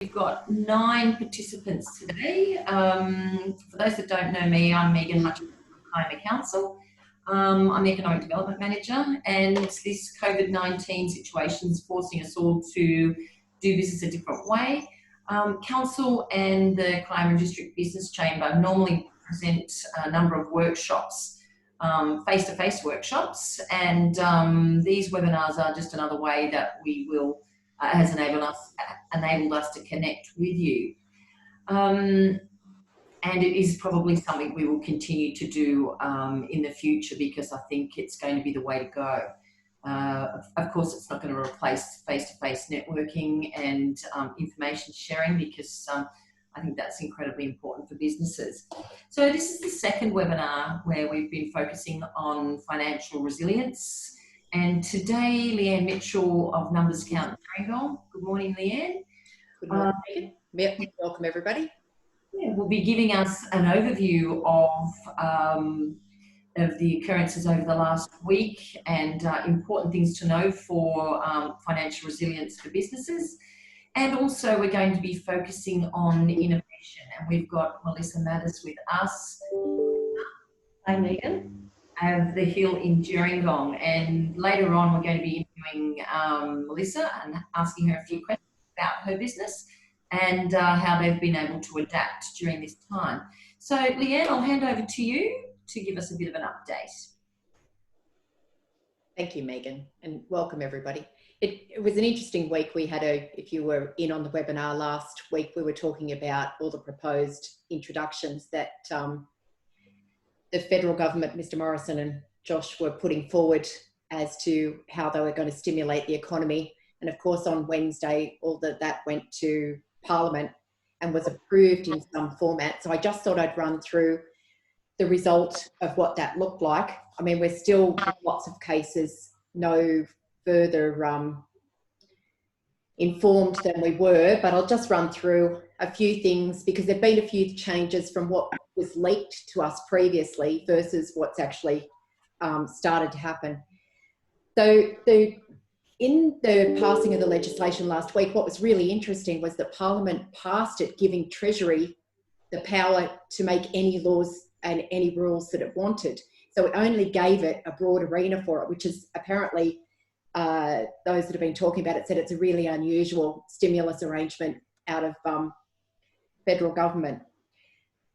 We've got 9 participants today. For those that don't know me, I'm Megan from Kiama Council. I'm the Economic Development Manager, and this COVID-19 situation is forcing us all to do business a different way. Council and the Kiama District Business Chamber normally present a number of workshops, face-to-face workshops, and these webinars are just another way that we will has enabled us to connect with you. And it is probably something we will continue to do in the future, because I think it's going to be the way to go. Of course, it's not going to replace face-to-face networking and information sharing, because I think that's incredibly important for businesses. So this is the second webinar where we've been focusing on financial resilience. And today, Leanne Mitchell of Numbers Count Triangle. Good morning, Leanne. Good morning, Megan. Welcome, everybody. Yeah, will be giving us an overview of the occurrences over the last week and important things to know for financial resilience for businesses. And also, we're going to be focusing on innovation. And we've got Melissa Mattis with us. Hi, Megan. Of the Hill in Gerringong, and later on we're going to be interviewing Melissa and asking her a few questions about her business and how they've been able to adapt during this time. So Leanne, I'll hand over to you to give us a bit of an update. Thank you, Megan, and welcome everybody. It was an interesting week. We had if you were in on the webinar last week, we were talking about all the proposed introductions that the federal government, Mr. Morrison and Josh, were putting forward as to how they were going to stimulate the economy. And of course, on Wednesday, all that went to Parliament and was approved in some format. So I just thought I'd run through the result of what that looked like. I mean, we're still, in lots of cases, no further informed than we were, but I'll just run through a few things, because there've been a few changes from what was leaked to us previously versus what's actually started to happen. So in the passing of the legislation last week, what was really interesting was that Parliament passed it, giving Treasury the power to make any laws and any rules that it wanted. So it only gave it a broad arena for it, which is apparently those that have been talking about it said it's a really unusual stimulus arrangement out of federal government.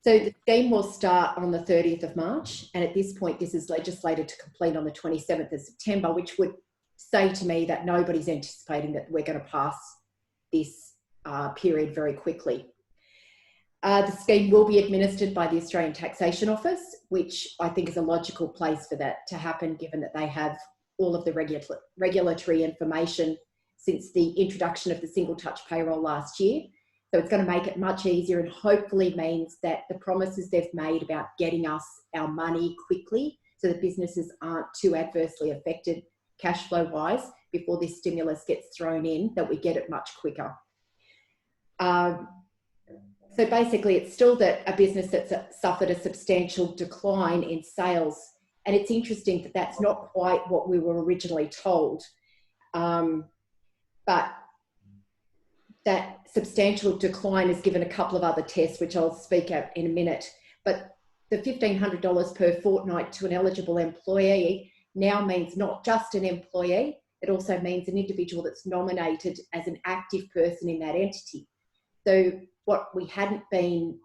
So the scheme will start on the 30th of March, and at this point this is legislated to complete on the 27th of September, which would say to me that nobody's anticipating that we're going to pass this period very quickly. The scheme will be administered by the Australian Taxation Office, which I think is a logical place for that to happen, given that they have all of the regulatory information since the introduction of the single touch payroll last year. So it's going to make it much easier, and hopefully means that the promises they've made about getting us our money quickly so that businesses aren't too adversely affected cash flow wise before this stimulus gets thrown in, that we get it much quicker. So basically it's still that a business that's suffered a substantial decline in sales. And it's interesting that that's not quite what we were originally told. But that substantial decline is given a couple of other tests, which I'll speak at in a minute. But the $1,500 per fortnight to an eligible employee now means not just an employee, it also means an individual that's nominated as an active person in that entity. So what we hadn't been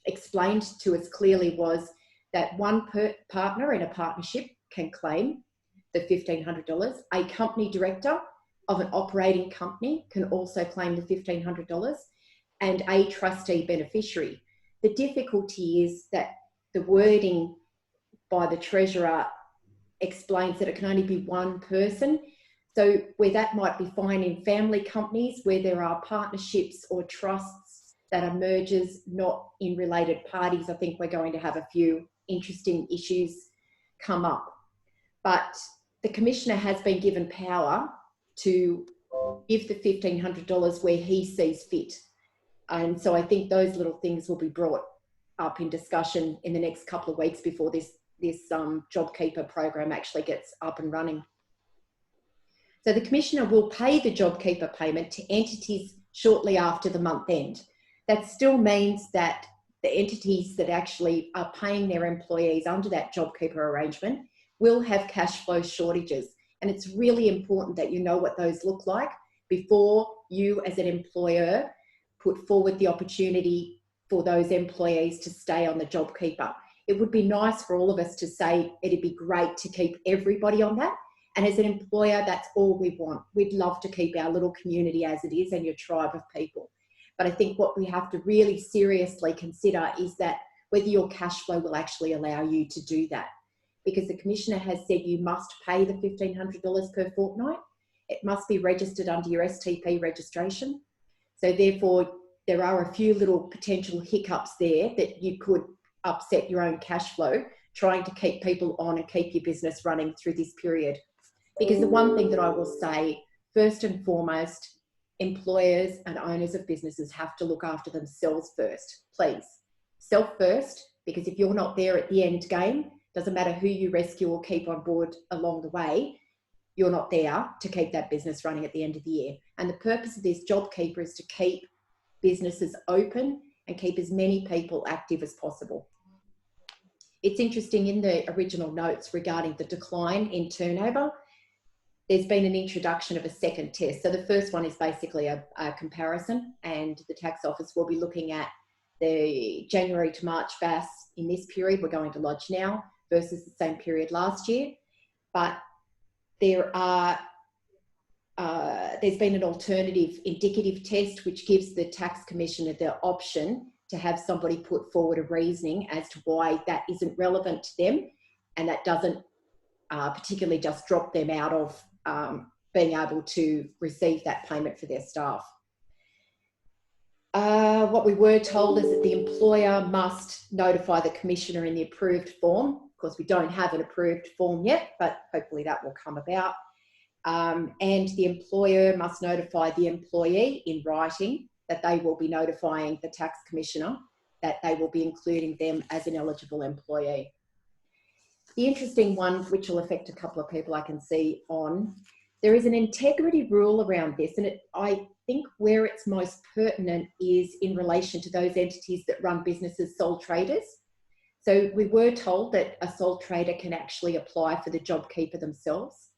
explained to us clearly was that one partner in a partnership can claim the $1,500. A company director of an operating company can also claim the $1,500, and a trustee beneficiary. The difficulty is that the wording by the Treasurer explains that it can only be one person. So where that might be fine in family companies where there are partnerships or trusts that are mergers, not in related parties, I think we're going to have a few interesting issues come up. But the Commissioner has been given power to give the $1,500 where he sees fit. And so I think those little things will be brought up in discussion in the next couple of weeks before this JobKeeper program actually gets up and running. So the Commissioner will pay the JobKeeper payment to entities shortly after the month end. That still means that the entities that actually are paying their employees under that JobKeeper arrangement will have cash flow shortages. And it's really important that you know what those look like before you as an employer put forward the opportunity for those employees to stay on the JobKeeper. It would be nice for all of us to say it'd be great to keep everybody on that. And as an employer, that's all we want. We'd love to keep our little community as it is and your tribe of people. But I think what we have to really seriously consider is that whether your cash flow will actually allow you to do that. Because the Commissioner has said you must pay the $1,500 per fortnight. It must be registered under your STP registration. So therefore, there are a few little potential hiccups there that you could upset your own cash flow trying to keep people on and keep your business running through this period. Because the one thing that I will say, first and foremost, employers and owners of businesses have to look after themselves first, please. Self first, because if you're not there at the end game, doesn't matter who you rescue or keep on board along the way, you're not there to keep that business running at the end of the year. And the purpose of this JobKeeper is to keep businesses open and keep as many people active as possible. It's interesting, in the original notes regarding the decline in turnover, there's been an introduction of a second test. So the first one is basically a comparison, and the tax office will be looking at the January to March VAS in this period we're going to lodge now versus the same period last year. But there are there's been an alternative indicative test which gives the tax commissioner the option to have somebody put forward a reasoning as to why that isn't relevant to them, and that doesn't particularly just drop them out of being able to receive that payment for their staff. What we were told is that the employer must notify the commissioner in the approved form. Of course, we don't have an approved form yet, but hopefully that will come about. And the employer must notify the employee in writing that they will be notifying the tax commissioner that they will be including them as an eligible employee. The interesting one, which will affect a couple of people I can see on, there is an integrity rule around this, and I think where it's most pertinent is in relation to those entities that run businesses, sole traders. So we were told that a sole trader can actually apply for the JobKeeper themselves.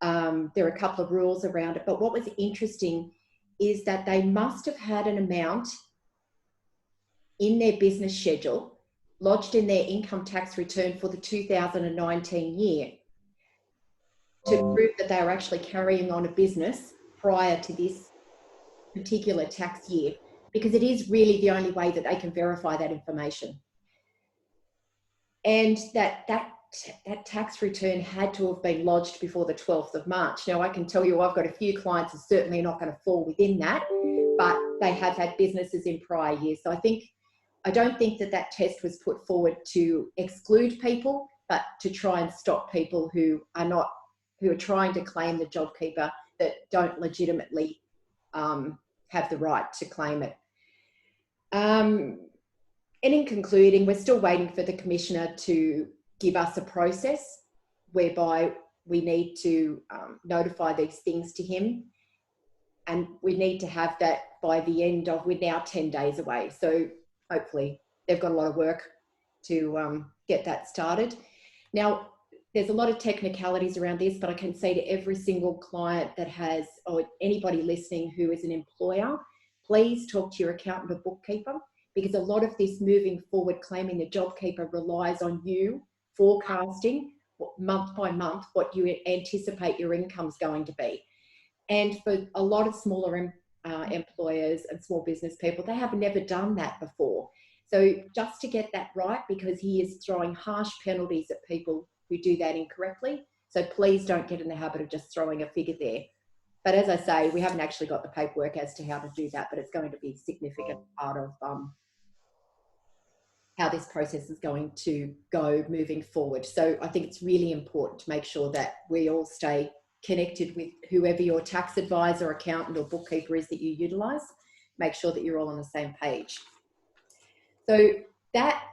There are a couple of rules around it, but what was interesting is that they must have had an amount in their business schedule lodged in their income tax return for the 2019 year to prove that they are actually carrying on a business prior to this particular tax year, because it is really the only way that they can verify that information. And that tax return had to have been lodged before the 12th of March. Now, I can tell you I've got a few clients who certainly are not going to fall within that, but they have had businesses in prior years. So I don't think that test was put forward to exclude people, but to try and stop people who are trying to claim the JobKeeper that don't legitimately have the right to claim it. And in concluding, we're still waiting for the Commissioner to give us a process whereby we need to notify these things to him, and we need to have that by the end of, we're now 10 days away. So hopefully they've got a lot of work to get that started. Now, there's a lot of technicalities around this, but I can say to every single client that has, or anybody listening who is an employer, please talk to your accountant or bookkeeper, because a lot of this moving forward claiming the JobKeeper relies on you forecasting month by month what you anticipate your income's going to be. And for a lot of smaller employers and small business people, they have never done that before. So just to get that right, because he is throwing harsh penalties at people who do that incorrectly. So please don't get in the habit of just throwing a figure there. But as I say, we haven't actually got the paperwork as to how to do that, but it's going to be a significant part of how this process is going to go moving forward. So I think it's really important to make sure that we all stay connected with whoever your tax advisor, accountant or bookkeeper is that you utilise. Make sure that you're all on the same page. So that,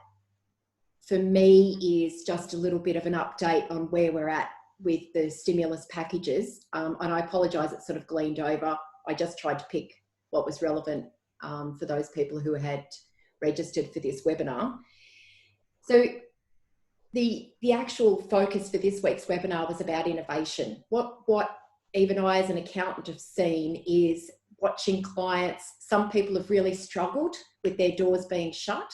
for me, is just a little bit of an update on where we're at with the stimulus packages. And I apologise, it's sort of gleaned over. I just tried to pick what was relevant for those people who had registered for this webinar. So the actual focus for this week's webinar was about innovation. What even I as an accountant have seen is watching clients. Some people have really struggled with their doors being shut.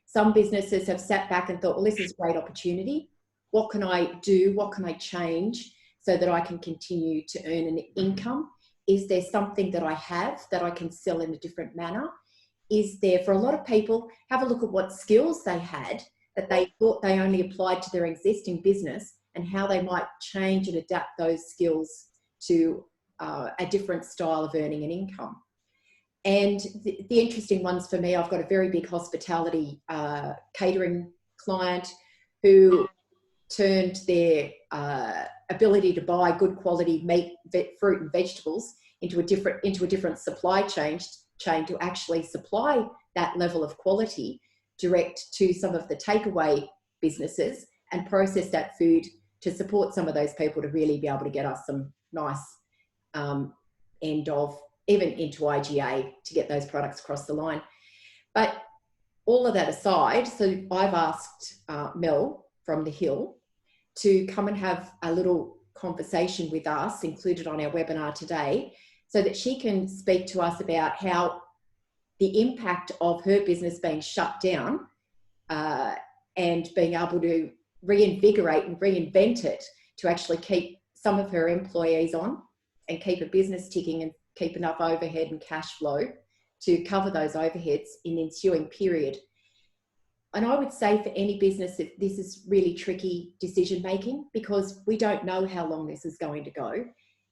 Some businesses have sat back and thought, well, this is a great opportunity. What can I do? What can I change so that I can continue to earn an income? Is there something that I have that I can sell in a different manner? Is there, for a lot of people, have a look at what skills they had that they thought they only applied to their existing business, and how they might change and adapt those skills to a different style of earning an income. And the interesting ones for me, I've got a very big hospitality catering client who turned their ability to buy good quality meat, fruit and vegetables into a different supply chain to actually supply that level of quality direct to some of the takeaway businesses, and process that food to support some of those people to really be able to get us some nice end of, even into IGA, to get those products across the line. But all of that aside, so I've asked Mel from the Hill to come and have a little conversation with us, included on our webinar today, so that she can speak to us about how the impact of her business being shut down and being able to reinvigorate and reinvent it to actually keep some of her employees on and keep a business ticking and keep enough overhead and cash flow to cover those overheads in the ensuing period. And I would say for any business that this is really tricky decision making, because we don't know how long this is going to go.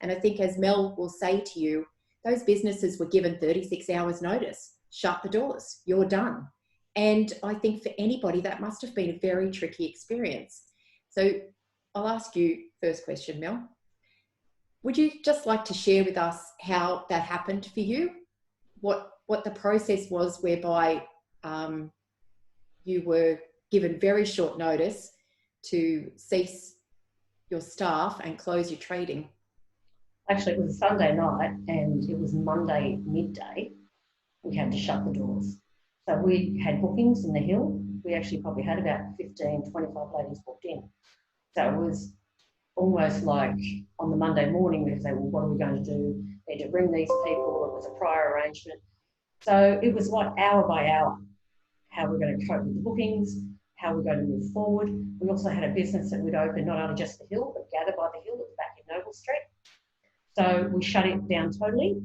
And I think, as Mel will say to you, those businesses were given 36 hours notice, shut the doors, you're done. And I think for anybody that must have been a very tricky experience. So I'll ask you first question, Mel. Would you just like to share with us how that happened for you? What the process was whereby you were given very short notice to cease your staff and close your trading? Actually, it was a Sunday night and it was Monday midday. We had to shut the doors. So we had bookings in the Hill. We actually probably had about 15, 25 ladies booked in. So it was almost like on the Monday morning we had to say, well, what are we going to do? We need to bring these people. It was a prior arrangement. So it was like hour by hour, how we're going to cope with the bookings, how we're going to move forward. We also had a business that would open not only just the Hill, but Gather by the Hill at the back in Noble Street. So we shut it down totally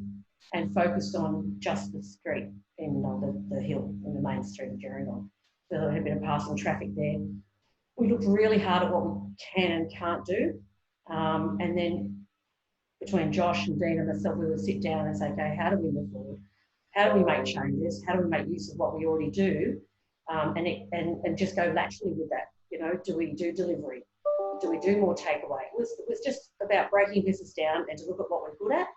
and focused on just the street in the Hill, in the main street of Gerringong. So there had been a passing traffic there. We looked really hard at what we can and can't do. And then between Josh and Dean and myself, we would sit down and say, okay, how do we move forward? How do we make changes? How do we make use of what we already do? And just go laterally with that. You know, do we do delivery? Do we do more takeaway? It was just about breaking business down and to look at what we're good at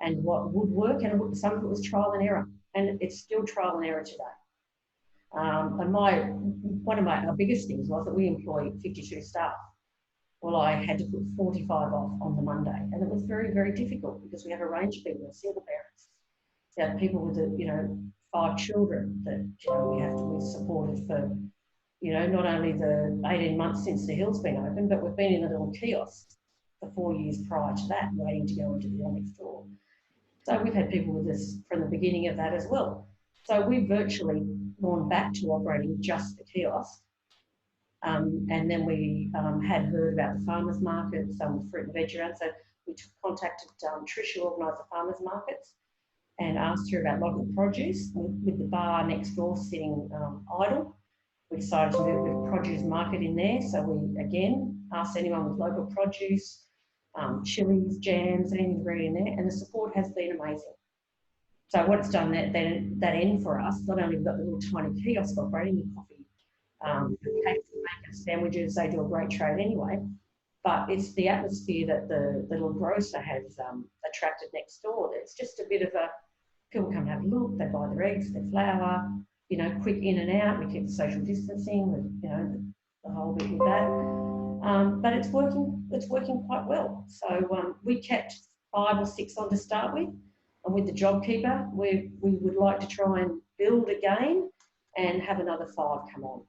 and what would work. And some of it was trial and error. And it's still trial and error today. And one of our biggest things was that we employ 52 staff. Well, I had to put 45 off on the Monday, and it was very, very difficult because we have a range of people, single parents, we have people with 5 children that we have to be supported for, not only the 18 months since the Hill's been open, but we've been in a little kiosk for 4 years prior to that, waiting to go into the next door. So we've had people with us from the beginning of that as well. So we've virtually gone back to operating just the kiosk. And then we had heard about the farmers markets, fruit and veg around. So we contacted Trish, who organised the farmers markets, and asked her about local produce. With the bar next door sitting idle, we decided to move the produce market in there. So we again asked anyone with local produce, chilies, jams, anything to bring in there, and the support has been amazing. So what it's done that end for us, not only we've got the little tiny kiosk operating with coffee, cakes, makers, sandwiches, they do a great trade anyway, but it's the atmosphere that the little grocer has attracted next door. It's just a bit of people come and have a look, they buy their eggs, their flour, quick in and out. We keep the social distancing, with, the whole bit with that. But it's working quite well. So we kept 5 or 6 on to start with. And with the JobKeeper, we would like to try and build again and have another 5 come on.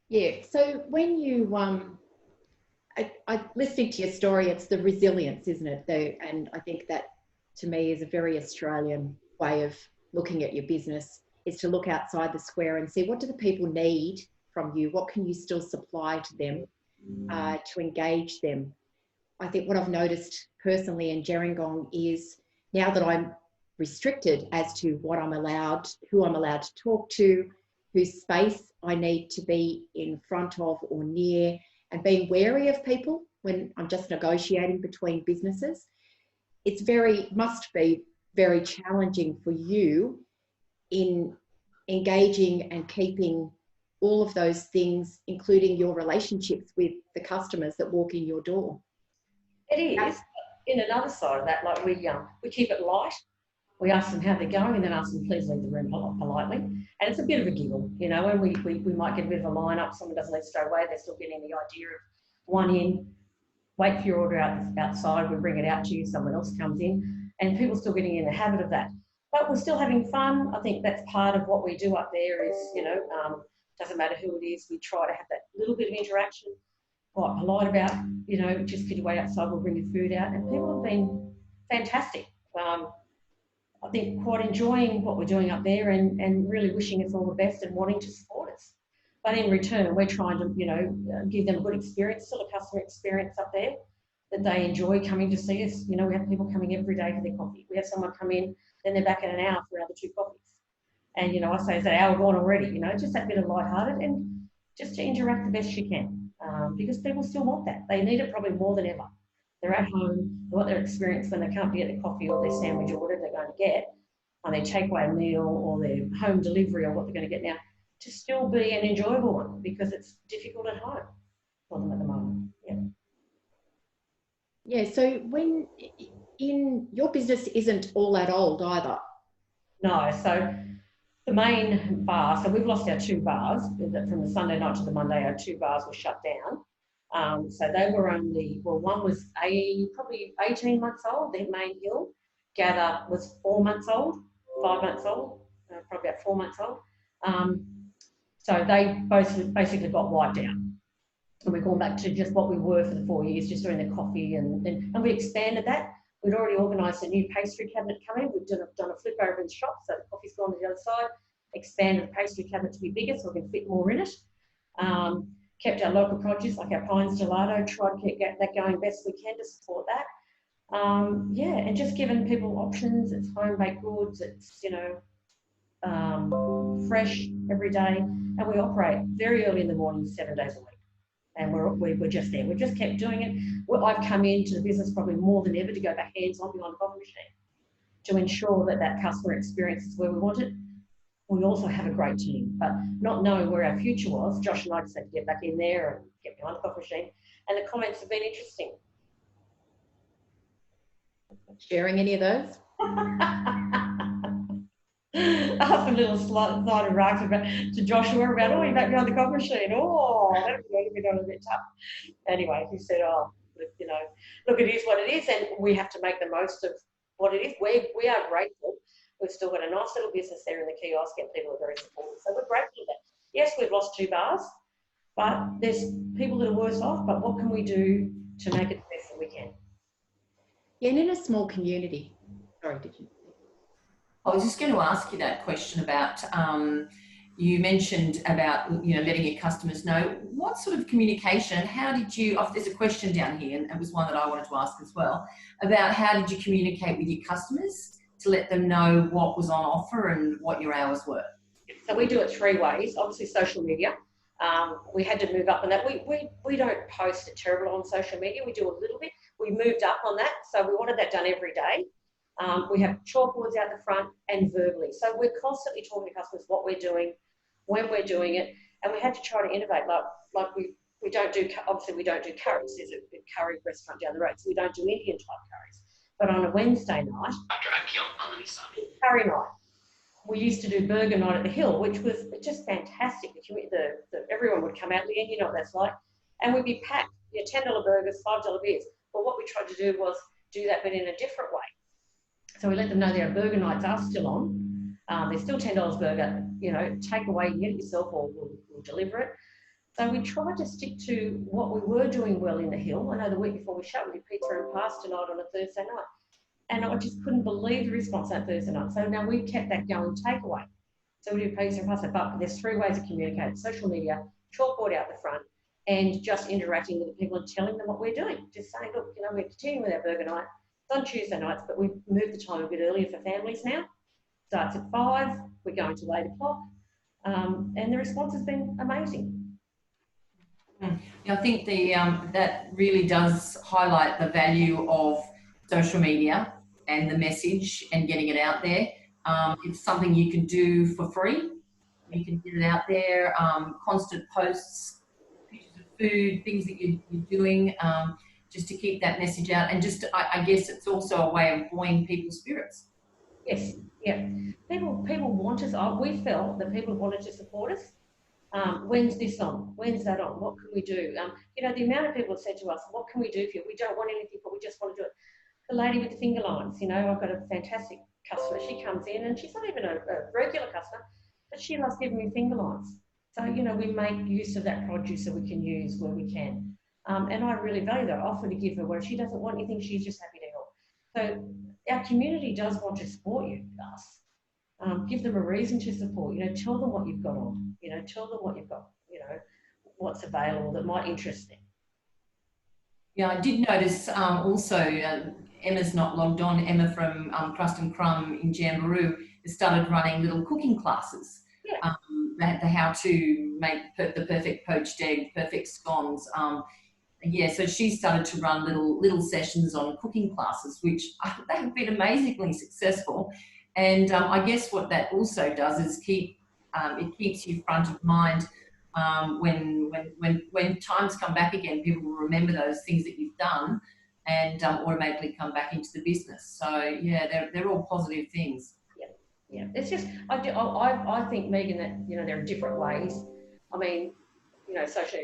Yeah, so when you, I listening to your story, it's the resilience, isn't it? And I think that to me is a very Australian way of looking at your business, is to look outside the square and see what do the people need from you? What can you still supply to them to engage them? I think what I've noticed personally in Gerringong is now that I'm restricted as to what I'm allowed, who I'm allowed to talk to, whose space I need to be in front of or near, and being wary of people when I'm just negotiating between businesses. It's must be very challenging for you in engaging and keeping all of those things, including your relationships with the customers that walk in your door. It is. In another side of that, like we keep it light. We ask them how they're going and then ask them, please leave the room politely. And it's a bit of a giggle, you know, and we might get a bit of a line up. Someone doesn't leave straight away. They're still getting the idea of one in, wait for your order outside. We bring it out to you. Someone else comes in, and people still getting in the habit of that. But we're still having fun. I think that's part of what we do up there is, you know, doesn't matter who it is. We try to have that little bit of interaction. Quite polite about, you know, just get your way outside, we'll bring your food out. And people have been fantastic. I think quite enjoying what we're doing up there and really wishing us all the best and wanting to support us. But in return, we're trying to, you know, give them a good experience, still a customer experience up there that they enjoy coming to see us. You know, we have people coming every day for their coffee. We have someone come in, then they're back in an hour for another 2 coffees. And, you know, I say, is that hour gone already? You know, just that bit of lighthearted and just to interact the best you can. Because people still want that. They need it probably more than ever. They're at home, they want their experience when they can't get their coffee or their sandwich or whatever they're going to get, on their takeaway meal or their home delivery or what they're going to get now, to still be an enjoyable one because it's difficult at home for them at the moment. Yeah. Yeah, so when in your business isn't all that old either. No, so the main bar, so we've lost our 2 bars from the Sunday night to the Monday. Our 2 bars were shut down. So they were only, well, one was probably 18 months old. The main hill Gather was 4 months old, 5 months old, probably about 4 months old. So they both basically got wiped out. And we've gone back to just what we were for the 4 years, just doing the coffee and we expanded that. We'd already organised a new pastry cabinet coming. We've done a flip over in the shop, so the coffee's gone to the other side. Expanded the pastry cabinet to be bigger so we can fit more in it. Kept our local produce like our Pines Gelato, tried to get that going best we can to support that. Yeah, and just giving people options. It's home baked goods. It's, you know, fresh every day, and we operate very early in the morning, 7 days a week. And we're just there. We just kept doing it. I've come into the business probably more than ever to go back hands-on behind the coffee machine to ensure that that customer experience is where we want it. We also have a great team, but not knowing where our future was, Josh and I just had to get back in there and get behind the coffee machine. And the comments have been interesting. Sharing any of those? After a little slight of remarks to Joshua about, oh, you're back behind the coffee machine. Oh, that'd be a bit tough. Anyway, he said, oh, you know, look, it is what it is, and we have to make the most of what it is. We are grateful. We've still got a nice little business there in the kiosk, and people are very supportive. So we're grateful for that. Yes, we've lost 2 bars, but there's people that are worse off. But what can we do to make it the best that we can? Yeah, and in a small community. Sorry, did you? I was just going to ask you that question about, you mentioned about, you know, letting your customers know. What sort of communication, how did you, there's a question down here, and it was one that I wanted to ask as well, about how did you communicate with your customers to let them know what was on offer and what your hours were? So we do it 3 ways. Obviously, social media. We had to move up on that. We don't post it terrible on social media. We do a little bit. We moved up on that, so we wanted that done every day. We have chalkboards out the front and verbally. So we're constantly talking to customers what we're doing, when we're doing it, and we had to try to innovate. Like we don't do, obviously we don't do curries. There's a curry restaurant down the road, so we don't do Indian type curries. But on a Wednesday night, curry night. We used to do burger night at the Hill, which was just fantastic. Everyone would come out, Leanne, you know what that's like. And we'd be packed, $10 burgers, $5 beers. But what we tried to do was do that, but in a different way. So we let them know their burger nights are still on. They're still $10 burger, you know, take away, you get it yourself, or we'll deliver it. So we tried to stick to what we were doing well in the Hill. I know the week before we shut, we did pizza and pasta night on a Thursday night. And I just couldn't believe the response that Thursday night. So now we've kept that going takeaway. So we do pizza and pasta, but there's 3 ways of communicating: social media, chalkboard out the front, and just interacting with the people and telling them what we're doing. Just saying, look, you know, we're continuing with our burger night. It's on Tuesday nights, but we've moved the time a bit earlier for families now. Starts at 5, we're going to 8 o'clock. And the response has been amazing. I think that really does highlight the value of social media and the message and getting it out there. It's something you can do for free. You can get it out there, constant posts, pictures of food, things that you're doing, just to keep that message out. And just, I guess it's also a way of buoying people's spirits. Yes, yeah. People want us. We felt that people wanted to support us. When's this on? When's that on? What can we do? You know, the amount of people have said to us, what can we do for you? We don't want anything, but we just want to do it. The lady with the finger lines, you know, I've got a fantastic customer. She comes in and she's not even a regular customer, but she loves giving me finger lines. So, you know, we make use of that produce that we can use where we can. And I really value that. I offer to give her where she doesn't want anything, she's just happy to help. So our community does want to support us. Give them a reason to support, you know, tell them what you've got on, you know, tell them what you've got, you know, what's available that might interest them. Yeah, I did notice also, Emma's not logged on, Emma from Crust and Crumb in Jamboree has started running little cooking classes. Yeah. The how to make the perfect poached egg, perfect scones. Yeah, so she started to run little sessions on cooking classes, which they have been amazingly successful. And I guess what that also does is it keeps you front of mind when times come back again. People will remember those things that you've done and automatically come back into the business. So yeah, they're all positive things. Yeah. It's just I think, Megan, that, you know, there are different ways. I mean, you know, social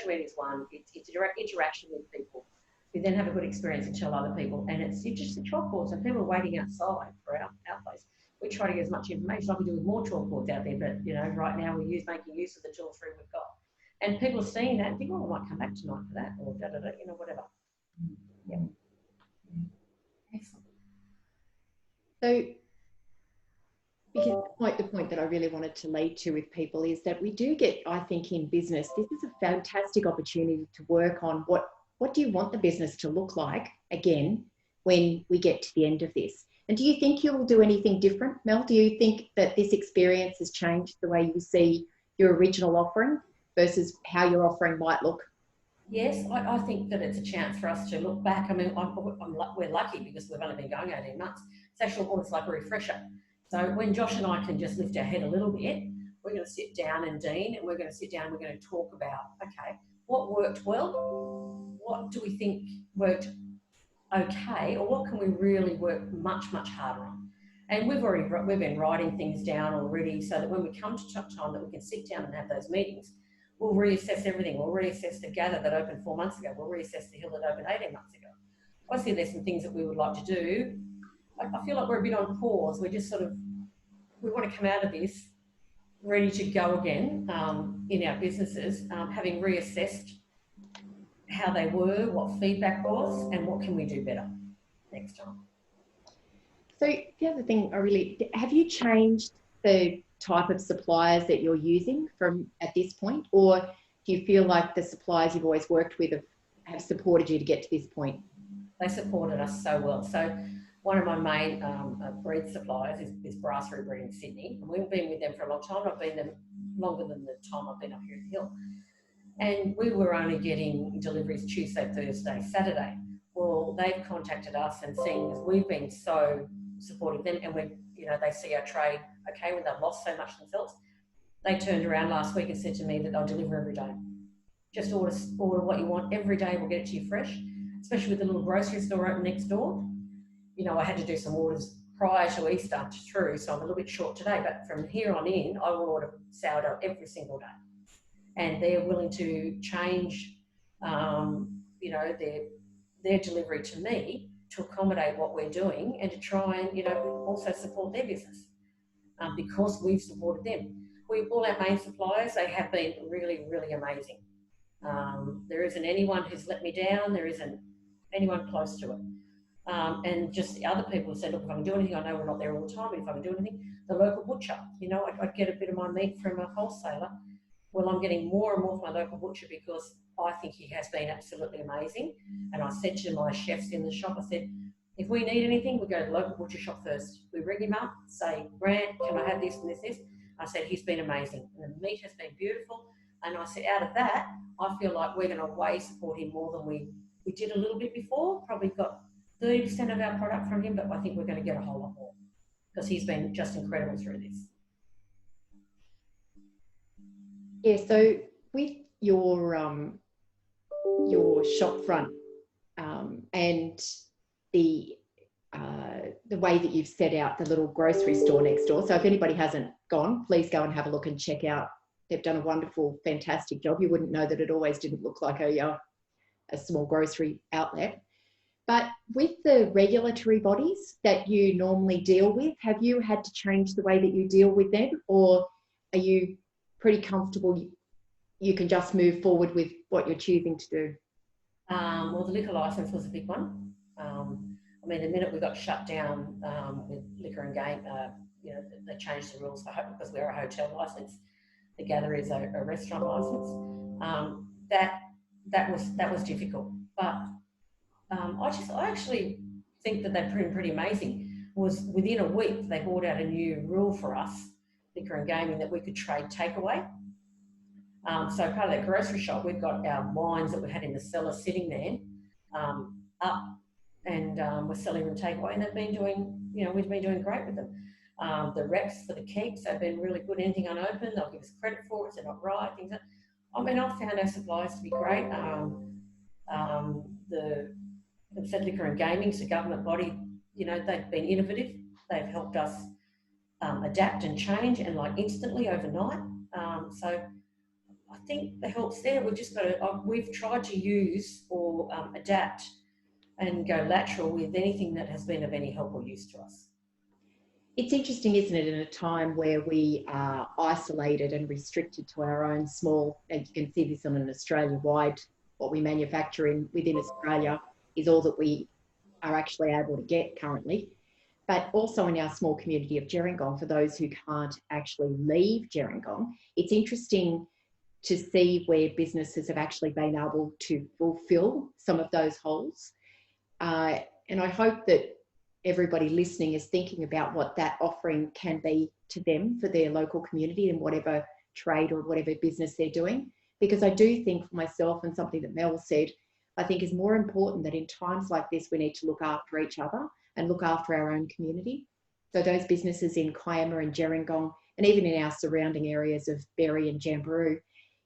media is one. It's a direct interaction with people. You then have a good experience and tell other people, and it's just a chalkboard. So people are waiting outside for our place. We try to get as much information. I could do with more chalkboards out there, but you know, right now we're making use of the 2 or 3 we've got, and people are seeing that and think, oh, I might come back tonight for that, or you know, whatever. Yeah. Excellent. So, because the point that I really wanted to lead to with people is that we do get, I think, in business, this is a fantastic opportunity to work on what do you want the business to look like again when we get to the end of this. And do you think you will do anything different, Mel? Do you think that this experience has changed the way you see your original offering versus how your offering might look? Yes, I think that it's a chance for us to look back. I mean, we're lucky because we've only been going 18 months. It's actually almost like a refresher. So when Josh and I can just lift our head a little bit, we're going to sit down, and Dean, and we're going to sit down and we're going to talk about, okay, what worked well? What do we think worked okay? Or what can we really work much, much harder on? And we've been writing things down already so that when we come to time that we can sit down and have those meetings, we'll reassess everything. We'll reassess the Gather that opened 4 months ago. We'll reassess the Hill that opened 18 months ago. Obviously, there's some things that we would like to do. I feel like we're a bit on pause. We're just we want to come out of this ready to go again in our businesses, having reassessed how they were, what feedback was, and what can we do better next time. So the other thing have you changed the type of suppliers that you're using from at this point, or do you feel like the suppliers you've always worked with have supported you to get to this point? They supported us so well. So one of my main breed suppliers is Brasserie Breed in Sydney, and we've been with them for a long time. I've been there longer than the time I've been up here at the Hill. And we were only getting deliveries Tuesday, Thursday, Saturday. Well, they've contacted us, and seeing as we've been so supportive of them, and they see our trade okay when they've lost so much themselves, they turned around last week and said to me that they'll deliver every day. Just order what you want every day. We'll get it to you fresh, especially with the little grocery store open next door. You know, I had to do some orders prior to Easter through, so I'm a little bit short today, but from here on in, I will order sourdough every single day. And they're willing to change, their delivery to me to accommodate what we're doing and to try and, you know, also support their business because we've supported them. All our main suppliers, they have been really, really amazing. There isn't anyone who's let me down. There isn't anyone close to it. And just the other people have said, look, if I can do anything, I know we're not there all the time, but if I can do anything, the local butcher, you know, I'd get a bit of my meat from a wholesaler. Well, I'm getting more and more from my local butcher because I think he has been absolutely amazing. And I said to my chefs in the shop, I said, if we need anything, we go to the local butcher shop first. We ring him up, say, Grant, can I have this and this? I said, he's been amazing. And the meat has been beautiful. And I said, out of that, I feel like we're going to way support him more than we did a little bit before. Probably got 30% of our product from him, but I think we're going to get a whole lot more because he's been just incredible through this. Yeah, so with your shop front and the way that you've set out the little grocery store next door. So if anybody hasn't gone, please go and have a look and check out. They've done a wonderful, fantastic job. You wouldn't know that it always didn't look like a small grocery outlet. But with the regulatory bodies that you normally deal with, have you had to change the way that you deal with them, or are you pretty comfortable you can just move forward with what you're choosing to do? Well, the liquor licence was a big one. I mean, the minute we got shut down with liquor and game, you know, they changed the rules for because we're a hotel licence. The Gather is a restaurant licence. That was difficult, but I actually think that they've been pretty amazing. Was within a week they brought out a new rule for us, liquor and gaming, that we could trade takeaway. So part of that grocery shop, we've got our wines that we had in the cellar sitting there up, and we're selling them takeaway, and they've been doing, you know, we've been doing great with them. The reps for the kegs have been really good. Anything unopened, they'll give us credit for it. If they're not right, things like that. I mean, I've found our suppliers to be great. The said liquor and gaming, it's a government body, you know, they've been innovative. They've helped us adapt and change, and like instantly overnight. So I think the help's there. We've just got to, we've tried to use or adapt and go lateral with anything that has been of any help or use to us. It's interesting, isn't it, in a time where we are isolated and restricted to our own small, and you can see this on an Australia-wide, what we manufacture within Australia is all that we are actually able to get currently. But also in our small community of Gerringong, for those who can't actually leave Gerringong, it's interesting to see where businesses have actually been able to fulfill some of those holes. And I hope that everybody listening is thinking about what that offering can be to them for their local community and whatever trade or whatever business they're doing. Because I do think for myself, and something that Mel said, I think is more important that in times like this, we need to look after each other and look after our own community. So those businesses in Kiama and Gerringong, and even in our surrounding areas of Berry and Jamberoo,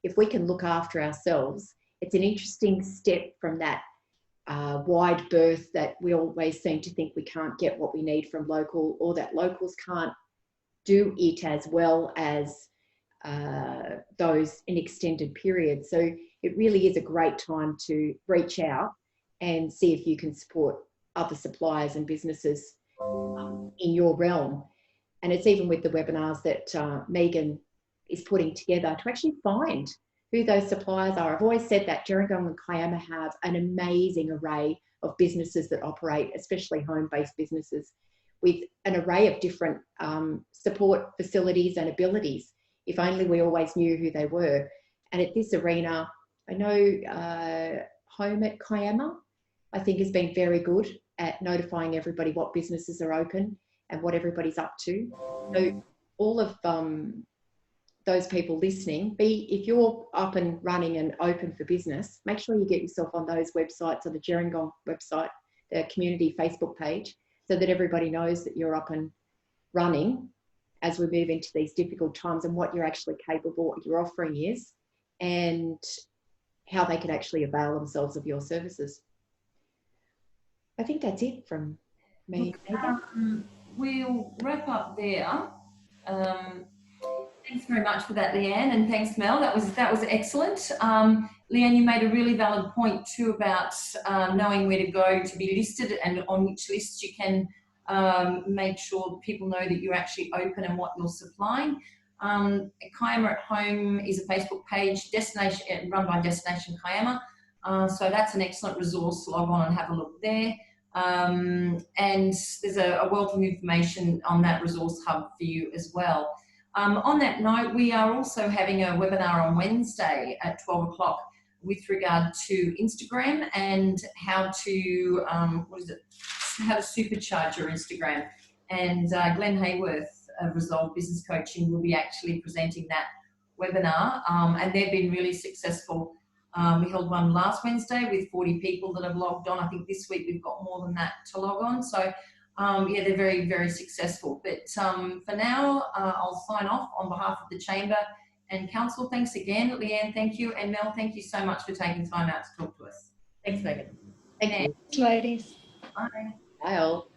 if we can look after ourselves, it's an interesting step from that wide berth that we always seem to think we can't get what we need from local, or that locals can't do it as well as those in extended periods. So it really is a great time to reach out and see if you can support other suppliers and businesses in your realm. And it's even with the webinars that Megan is putting together to actually find who those suppliers are. I've always said that Gerringong and Kiama have an amazing array of businesses that operate, especially home-based businesses, with an array of different support facilities and abilities. If only we always knew who they were. And at this arena, I know Home at Kiama, I think, has been very good at notifying everybody what businesses are open and what everybody's up to. So all of those people listening, if you're up and running and open for business, make sure you get yourself on those websites, on the Gerringong website, the community Facebook page, so that everybody knows that you're up and running as we move into these difficult times, and what you're actually capable, what your offering is, and how they can actually avail themselves of your services. I think that's it from me. We'll wrap up there. Thanks very much for that, Leanne, and thanks, Mel. That was excellent. Leanne, you made a really valid point too about knowing where to go to be listed and on which lists you can make sure people know that you're actually open and what you're supplying. Kiama at Home is a Facebook page run by Destination Kiama, so that's an excellent resource. Log on and have a look there. And there's a wealth of information on that resource hub for you as well. On that note, we are also having a webinar on Wednesday at 12 o'clock with regard to Instagram and how to, how to supercharge your Instagram. And Glenn Hayworth of Resolve Business Coaching will be actually presenting that webinar, and they've been really successful. We held one last Wednesday with 40 people that have logged on. I think this week we've got more than that to log on. So yeah, they're very, very successful. But for now, I'll sign off on behalf of the Chamber and Council. Thanks again. Leanne, thank you. And Mel, thank you so much for taking time out to talk to us. Thanks, Megan. Thank you. Ladies. Bye. Bye all.